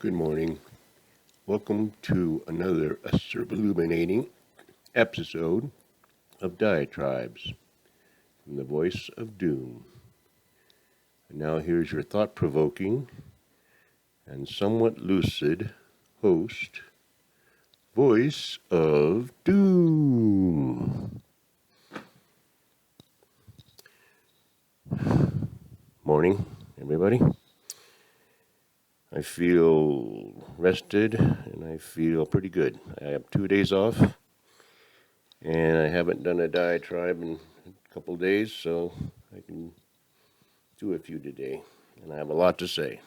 Good morning. Welcome to another illuminating episode of Diatribes from the Voice of Doom. And now here's your thought-provoking and somewhat lucid host, Voice of Doom. Morning, everybody. I feel rested and I feel pretty good. I have 2 days off and I haven't done a diatribe in a couple days, so I can do a few today. And I have a lot to say.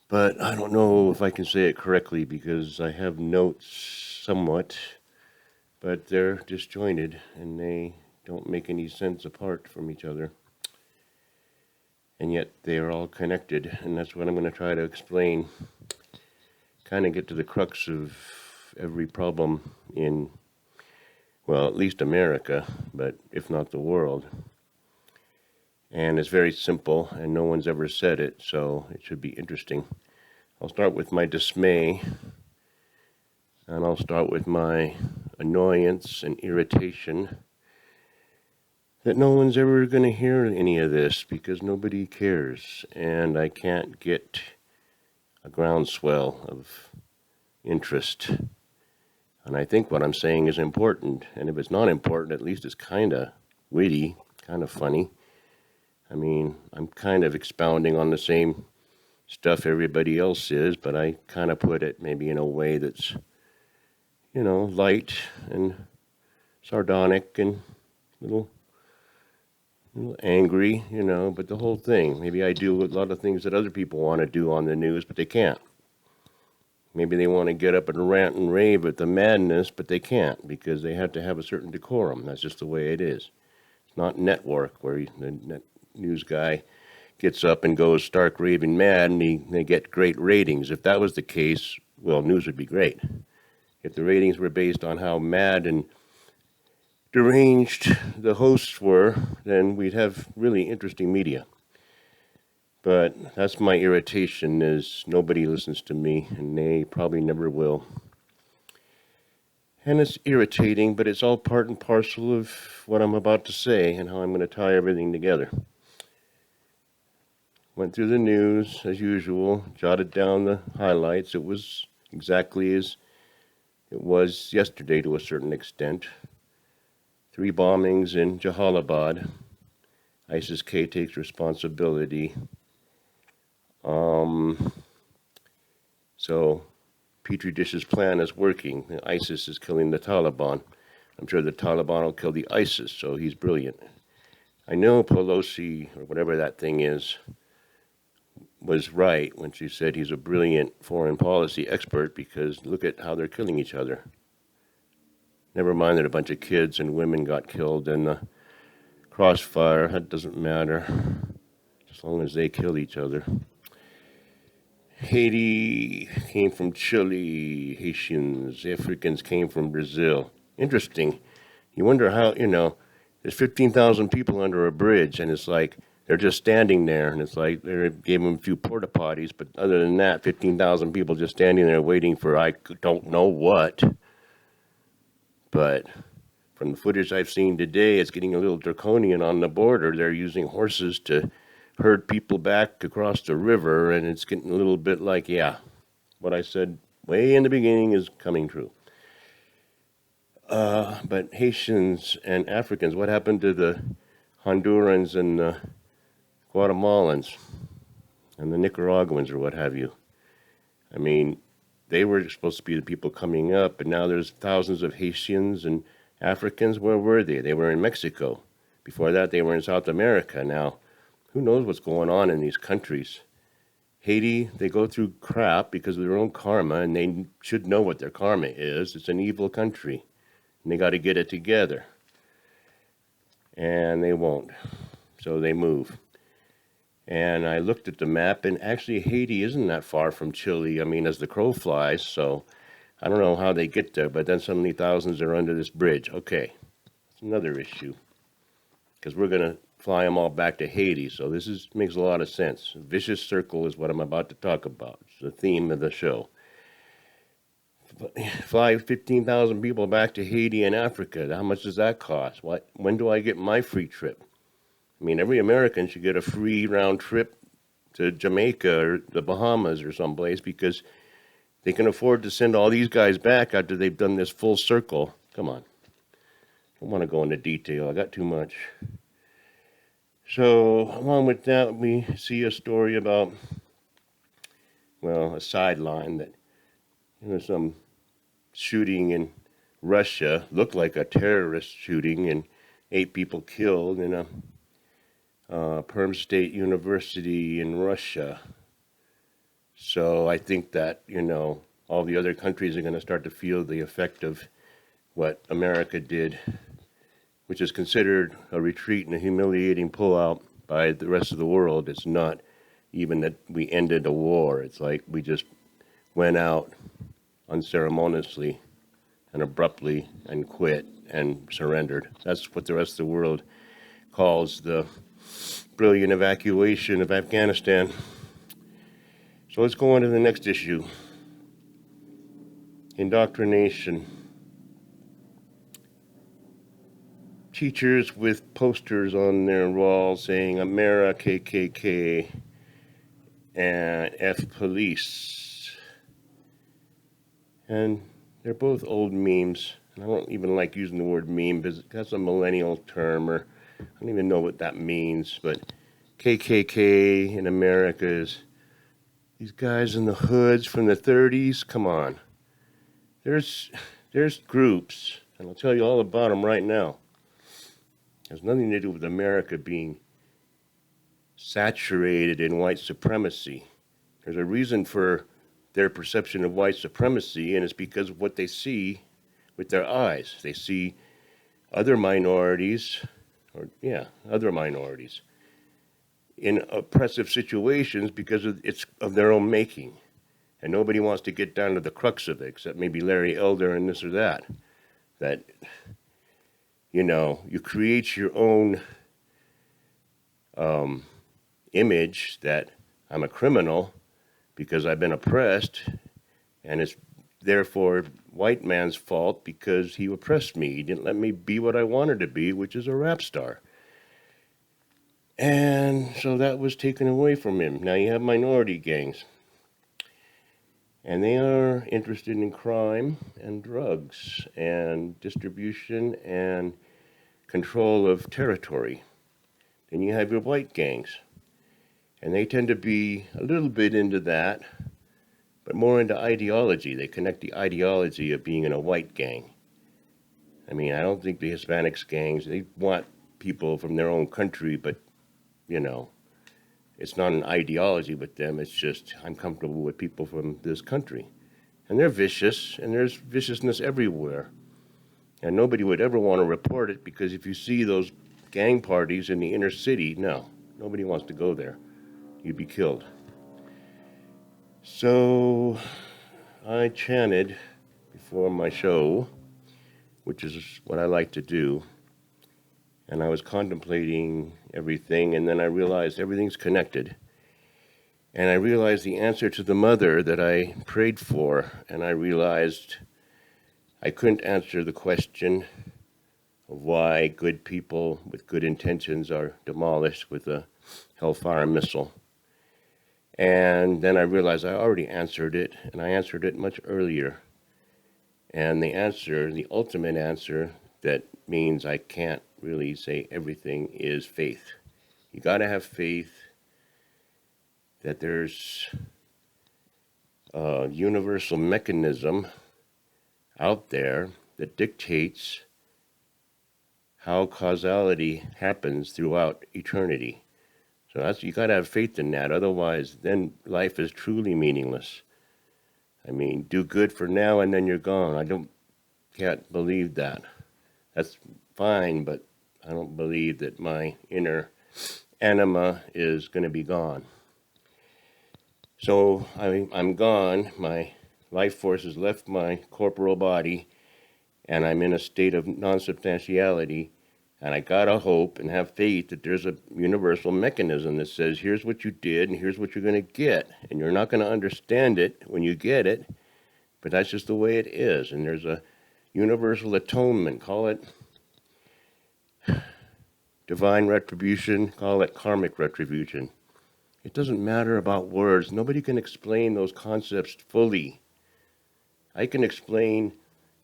But I don't know if I can say it correctly because I have notes somewhat, but they're disjointed and they don't make any sense apart from each other. And yet they are all connected, and that's what I'm going to try to explain. Kind of get to the crux of every problem in, well, at least America, but if not the world. And it's very simple, and no one's ever said it, so it should be interesting. I'll start with my dismay, and I'll start with my annoyance and irritation that no one's ever going to hear any of this because nobody cares, and I can't get a groundswell of interest. And I think what I'm saying is important, and if it's not important, at least it's kind of witty, kind of funny. I mean, I'm kind of expounding on the same stuff everybody else is, but I kind of put it maybe in a way that's, light and sardonic and a little angry, but the whole thing. Maybe I do a lot of things that other people want to do on the news, but they can't. Maybe they want to get up and rant and rave at the madness, but they can't because they have to have a certain decorum. That's just the way it is. It's not network where the news guy gets up and goes stark raving mad and they get great ratings. If that was the case, well, news would be great. If the ratings were based on how mad and deranged the hosts were, then we'd have really interesting media. But that's my irritation, is nobody listens to me, and they probably never will. And it's irritating, but it's all part and parcel of what I'm about to say and how I'm going to tie everything together. Went through the news as usual, jotted down the highlights. It was exactly as it was yesterday to a certain extent. 3 bombings in Jalalabad. ISIS-K takes responsibility. So Petri Dish's plan is working. ISIS is killing the Taliban. I'm sure the Taliban will kill the ISIS, so he's brilliant. I know Pelosi, or whatever that thing is, was right when she said he's a brilliant foreign policy expert because look at how they're killing each other. Never mind that a bunch of kids and women got killed in the crossfire. That doesn't matter, as long as they kill each other. Haiti came from Chile, Haitians, Africans came from Brazil. Interesting. You wonder how, there's 15,000 people under a bridge, and it's like they're just standing there, and it's like they gave them a few porta potties, but other than that, 15,000 people just standing there waiting for I don't know what. But from the footage I've seen today, it's getting a little draconian on the border. They're using horses to herd people back across the river, and it's getting a little bit like, yeah, what I said way in the beginning is coming true. But Haitians and Africans, what happened to the Hondurans and the Guatemalans and the Nicaraguans or what have you? I mean, they were supposed to be the people coming up, and now there's thousands of Haitians and Africans. Where were they? They were in Mexico. Before that, they were in South America. Now, who knows what's going on in these countries? Haiti, they go through crap because of their own karma, and they should know what their karma is. It's an evil country, and they got to get it together. And they won't, so they move. And I looked at the map, and actually Haiti isn't that far from Chile, as the crow flies, so I don't know how they get there, but then suddenly thousands are under this bridge. Okay, that's another issue, because we're going to fly them all back to Haiti. So makes a lot of sense. Vicious circle is what I'm about to talk about. It's the theme of the show. Fly 15,000 people back to Haiti and Africa. How much does that cost? When do I get my free trip? I mean, every American should get a free round trip to Jamaica or the Bahamas or someplace because they can afford to send all these guys back after they've done this full circle. Come on. I don't want to go into detail. I got too much. So, along with that, we see a story about, well, a sideline that, some shooting in Russia looked like a terrorist shooting and 8 people killed in a Perm State University in Russia. So I think that, all the other countries are going to start to feel the effect of what America did, which is considered a retreat and a humiliating pullout by the rest of the world. It's not even that we ended a war. It's like we just went out unceremoniously and abruptly and quit and surrendered. That's what the rest of the world calls the brilliant evacuation of Afghanistan. So let's go on to the next issue. Indoctrination. Teachers with posters on their walls saying America KKK and F police. And they're both old memes. And I don't even like using the word meme because that's a millennial term, or I don't even know what that means. But KKK in America is these guys in the hoods from the 30s. Come on. There's groups, and I'll tell you all about them right now. It has nothing to do with America being saturated in white supremacy. There's a reason for their perception of white supremacy, and it's because of what they see with their eyes. They see other minorities, in oppressive situations because of their own making. And nobody wants to get down to the crux of it, except maybe Larry Elder and this or that. That, you create your own image that I'm a criminal because I've been oppressed, and it's therefore white man's fault because he oppressed me. He didn't let me be what I wanted to be, which is a rap star. And so that was taken away from him. Now you have minority gangs. And they are interested in crime and drugs and distribution and control of territory. Then you have your white gangs. And they tend to be a little bit into that, but more into ideology. They connect the ideology of being in a white gang. I mean, I don't think the Hispanics gangs, they want people from their own country, but, it's not an ideology with them. It's just, I'm comfortable with people from this country. And they're vicious, and there's viciousness everywhere. And nobody would ever want to report it, because if you see those gang parties in the inner city, no, nobody wants to go there. You'd be killed. So I chanted before my show, which is what I like to do. And I was contemplating everything, and then I realized everything's connected. And I realized the answer to the mother that I prayed for, and I realized I couldn't answer the question of why good people with good intentions are demolished with a Hellfire missile. And then I realized I already answered it, and I answered it much earlier. And the answer, the ultimate answer, that means I can't really say everything, is faith. You got to have faith that there's a universal mechanism out there that dictates how causality happens throughout eternity. So you got to have faith in that. Otherwise, then life is truly meaningless. I mean, do good for now and then you're gone. Can't believe that. That's fine, but I don't believe that my inner anima is going to be gone. So I'm gone. My life force has left my corporal body, and I'm in a state of non-substantiality, And I gotta hope and have faith that there's a universal mechanism that says, here's what you did and here's what you're gonna get. And you're not gonna understand it when you get it, but that's just the way it is. And there's a universal atonement, call it divine retribution, call it karmic retribution. It doesn't matter about words. Nobody can explain those concepts fully. I can explain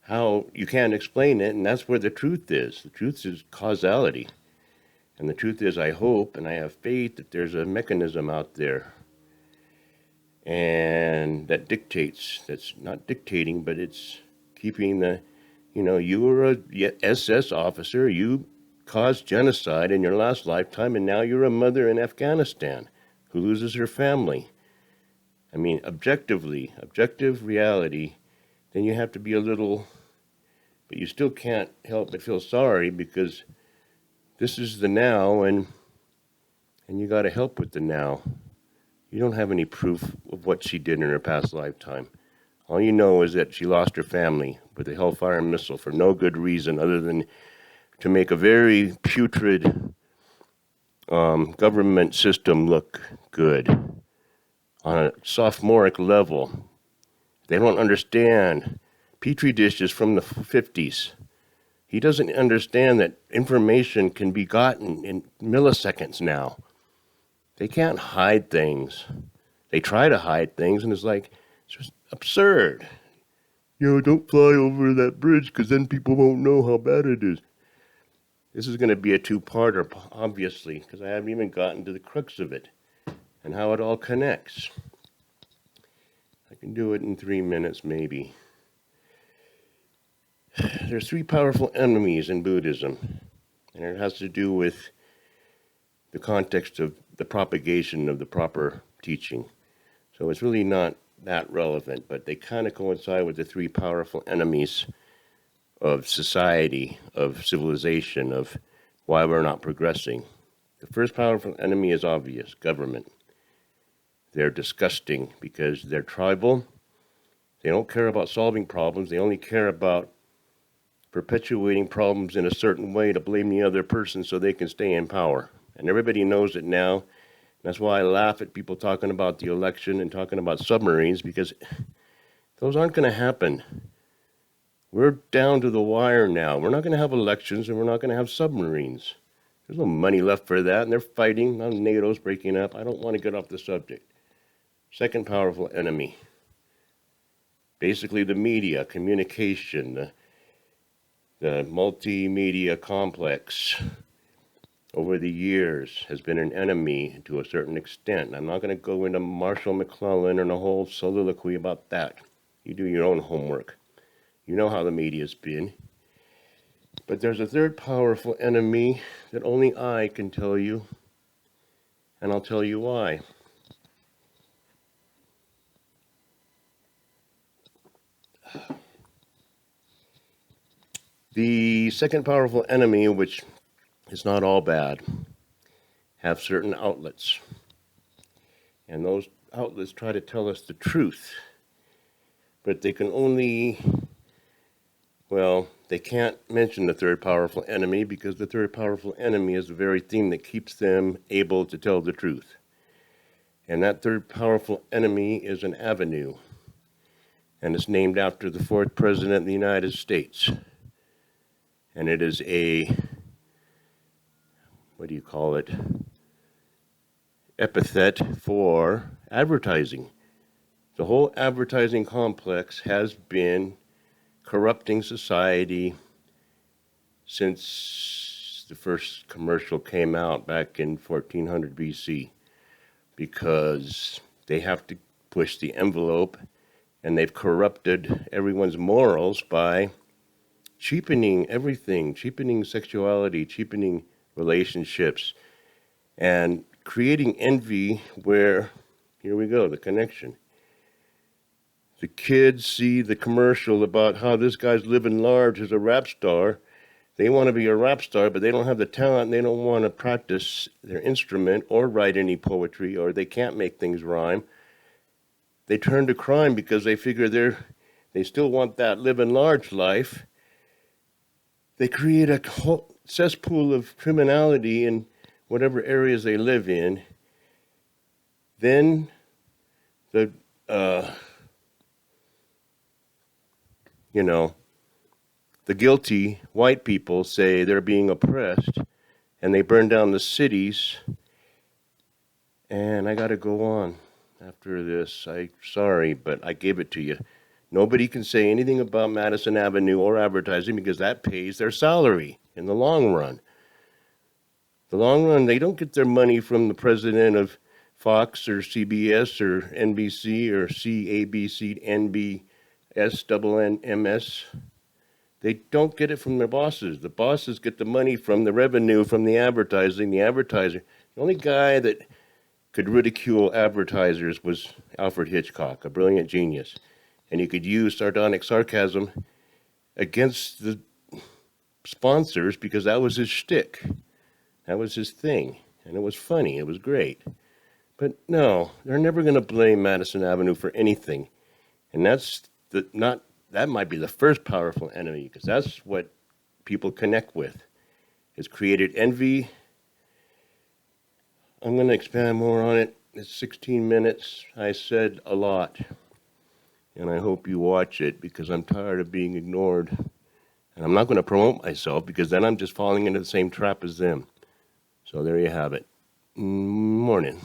how you can't explain it, and that's where the truth is. The truth is causality. And the truth is, I hope and I have faith that there's a mechanism out there and that dictates, that's not dictating, but it's keeping the, you were a SS officer, you caused genocide in your last lifetime, and now you're a mother in Afghanistan who loses her family. I mean, objective reality, then you have to be a little, but you still can't help but feel sorry because this is the now, and you got to help with the now. You don't have any proof of what she did in her past lifetime. All you know is that she lost her family with a Hellfire missile for no good reason other than to make a very putrid government system look good on a sophomoric level. They don't understand Petri dishes from the 50s. He doesn't understand that information can be gotten in milliseconds now. They can't hide things. They try to hide things, and it's just absurd. Don't fly over that bridge because then people won't know how bad it is. This is going to be a two-parter, obviously, because I haven't even gotten to the crux of it and how it all connects. I can do it in 3 minutes, maybe. There's 3 powerful enemies in Buddhism, and it has to do with the context of the propagation of the proper teaching. So it's really not that relevant, but they kind of coincide with the 3 powerful enemies of society, of civilization, of why we're not progressing. The first powerful enemy is obvious, government. They're disgusting because they're tribal. They don't care about solving problems. They only care about perpetuating problems in a certain way to blame the other person so they can stay in power. And everybody knows it now. That's why I laugh at people talking about the election and talking about submarines, because those aren't going to happen. We're down to the wire now. We're not going to have elections, and we're not going to have submarines. There's no money left for that, and they're fighting. Now NATO's breaking up. I don't want to get off the subject. Second powerful enemy. Basically the media, communication, the multimedia complex over the years has been an enemy to a certain extent. I'm not going to go into Marshall McLuhan and a whole soliloquy about that. You do your own homework. You know how the media's been. But there's a third powerful enemy that only I can tell you, and I'll tell you why. The second powerful enemy, which is not all bad, have certain outlets. And those outlets try to tell us the truth. But they can only, they can't mention the third powerful enemy because the third powerful enemy is the very thing that keeps them able to tell the truth. And that third powerful enemy is an avenue. And it's named after the 4th President of the United States. And it is a, epithet for advertising. The whole advertising complex has been corrupting society since the first commercial came out back in 1400 BC, because they have to push the envelope, and they've corrupted everyone's morals by cheapening everything, cheapening sexuality, cheapening relationships, and creating envy where, here we go, the connection. The kids see the commercial about how this guy's living large as a rap star. They want to be a rap star, but they don't have the talent, and they don't want to practice their instrument or write any poetry, or they can't make things rhyme. They turn to crime because they figure they still want that living large life. they create a whole cesspool of criminality in whatever areas they live in. Then the, you know, the guilty white people say they're being oppressed, and they burn down the cities. And I got to go on after this. I'm sorry, but I gave it to you. Nobody can say anything about Madison Avenue or advertising because that pays their salary in the long run. The long run, they don't get their money from the president of Fox or CBS or NBC or CABC, NBS, double NMS. They don't get it from their bosses. The bosses get the money from the revenue from the advertising, the advertiser. The only guy that could ridicule advertisers was Alfred Hitchcock, a brilliant genius. And he could use sardonic sarcasm against the sponsors because that was his shtick. That was his thing. And it was funny. It was great. But no, they're never going to blame Madison Avenue for anything. And that might be the first powerful enemy, because that's what people connect with. It's created envy. I'm going to expand more on it. It's 16 minutes. I said a lot. And I hope you watch it, because I'm tired of being ignored. And I'm not going to promote myself, because then I'm just falling into the same trap as them. So there you have it. Morning.